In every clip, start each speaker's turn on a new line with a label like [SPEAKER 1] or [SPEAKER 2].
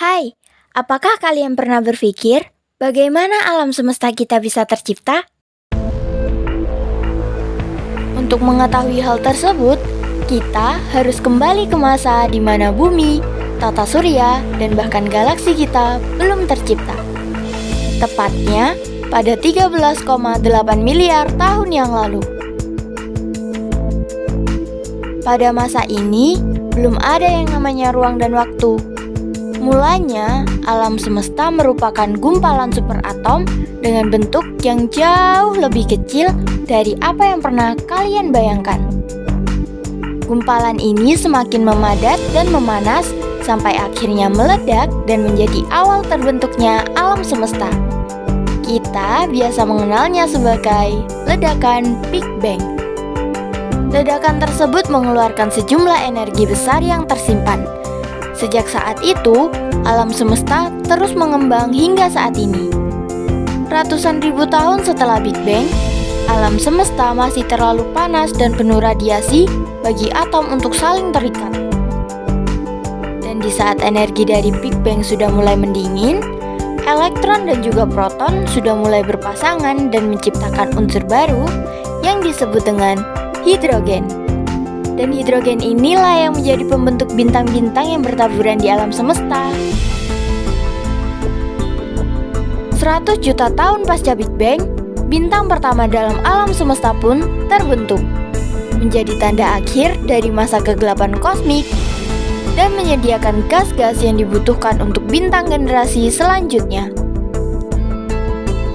[SPEAKER 1] Hai, apakah kalian pernah berpikir bagaimana alam semesta kita bisa tercipta? Untuk mengetahui hal tersebut, kita harus kembali ke masa di mana bumi, tata surya, dan bahkan galaksi kita belum tercipta. Tepatnya pada 13,8 miliar tahun yang lalu. Pada masa ini, belum ada yang namanya ruang dan waktu. Mulanya, alam semesta merupakan gumpalan superatom dengan bentuk yang jauh lebih kecil dari apa yang pernah kalian bayangkan. Gumpalan ini semakin memadat dan memanas sampai akhirnya meledak dan menjadi awal terbentuknya alam semesta. Kita biasa mengenalnya sebagai ledakan Big Bang. Ledakan tersebut mengeluarkan sejumlah energi besar yang tersimpan. Sejak saat itu, alam semesta terus mengembang hingga saat ini. Ratusan ribu tahun setelah Big Bang, alam semesta masih terlalu panas dan penuh radiasi bagi atom untuk saling terikat. Dan di saat energi dari Big Bang sudah mulai mendingin, elektron dan juga proton sudah mulai berpasangan dan menciptakan unsur baru yang disebut dengan hidrogen. Dan hidrogen inilah yang menjadi pembentuk bintang-bintang yang bertaburan di alam semesta. 100 juta tahun pasca Big Bang, bintang pertama dalam alam semesta pun terbentuk, menjadi tanda akhir dari masa kegelapan kosmik dan menyediakan gas-gas yang dibutuhkan untuk bintang generasi selanjutnya.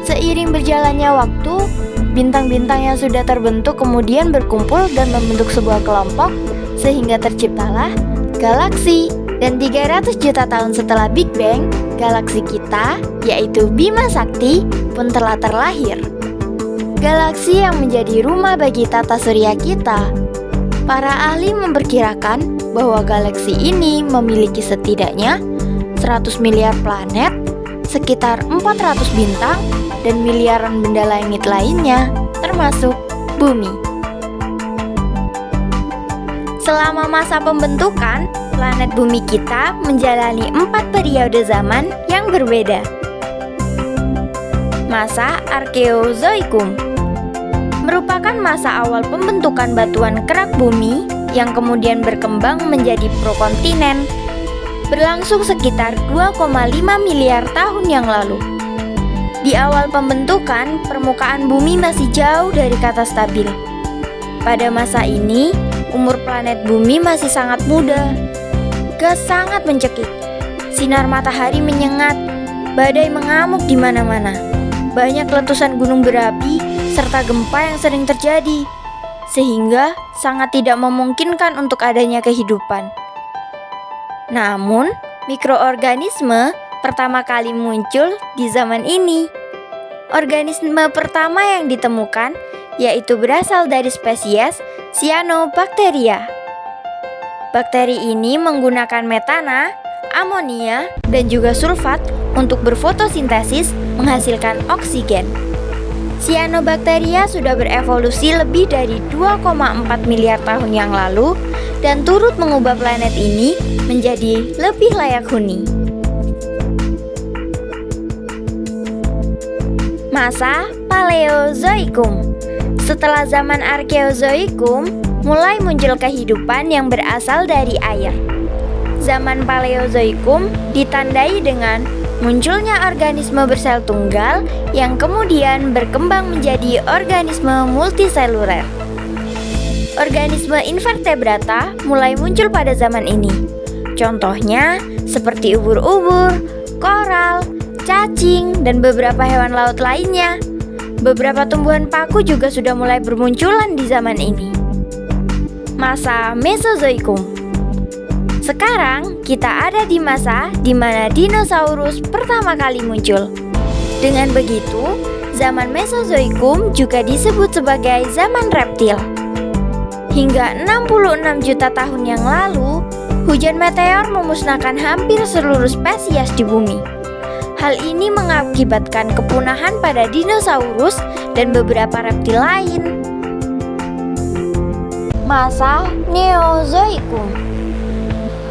[SPEAKER 1] Seiring berjalannya waktu, bintang-bintang yang sudah terbentuk kemudian berkumpul dan membentuk sebuah kelompok sehingga terciptalah galaksi. Dan 300 juta tahun setelah Big Bang, galaksi kita, yaitu Bima Sakti, pun telah terlahir. Galaksi yang menjadi rumah bagi tata surya kita. Para ahli memperkirakan bahwa galaksi ini memiliki setidaknya 100 miliar planet, sekitar 400 bintang, dan miliaran benda langit lainnya, termasuk bumi. Selama masa pembentukan, planet bumi kita menjalani 4 periode zaman yang berbeda. Masa Arkeozoikum merupakan masa awal pembentukan batuan kerak bumi yang kemudian berkembang menjadi prokontinen, berlangsung sekitar 2,5 miliar tahun yang lalu. Di awal pembentukan, permukaan bumi masih jauh dari kata stabil. Pada masa ini, umur planet bumi masih sangat muda. Gas sangat mencekik. Sinar matahari menyengat. Badai mengamuk di mana-mana. Banyak letusan gunung berapi serta gempa yang sering terjadi, sehingga sangat tidak memungkinkan untuk adanya kehidupan. Namun, mikroorganisme pertama kali muncul di zaman ini. Organisme pertama yang ditemukan yaitu berasal dari spesies Cyanobacteria. Bakteri ini menggunakan metana, amonia, dan juga sulfat untuk berfotosintesis menghasilkan oksigen. Cyanobacteria sudah berevolusi lebih dari 2,4 miliar tahun yang lalu dan turut mengubah planet ini menjadi lebih layak huni. Masa Paleozoikum. Setelah zaman Arkeozoikum, mulai muncul kehidupan yang berasal dari air. Zaman Paleozoikum ditandai dengan munculnya organisme bersel tunggal yang kemudian berkembang menjadi organisme multiseluler. Organisme invertebrata mulai muncul pada zaman ini. Contohnya seperti ubur-ubur, koral, cacing, dan beberapa hewan laut lainnya. Beberapa tumbuhan paku juga sudah mulai bermunculan di zaman ini. Masa Mesozoikum. Sekarang kita ada di masa di mana dinosaurus pertama kali muncul. Dengan begitu, zaman Mesozoikum juga disebut sebagai zaman reptil. Hingga 66 juta tahun yang lalu, hujan meteor memusnahkan hampir seluruh spesies di bumi. Hal ini mengakibatkan kepunahan pada dinosaurus dan beberapa reptil lain. Masa Neozoikum.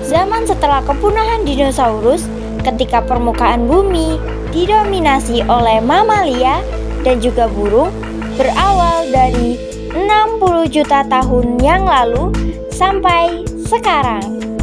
[SPEAKER 1] Zaman setelah kepunahan dinosaurus ketika permukaan bumi didominasi oleh mamalia dan juga burung berawal dari 60 juta tahun yang lalu sampai sekarang.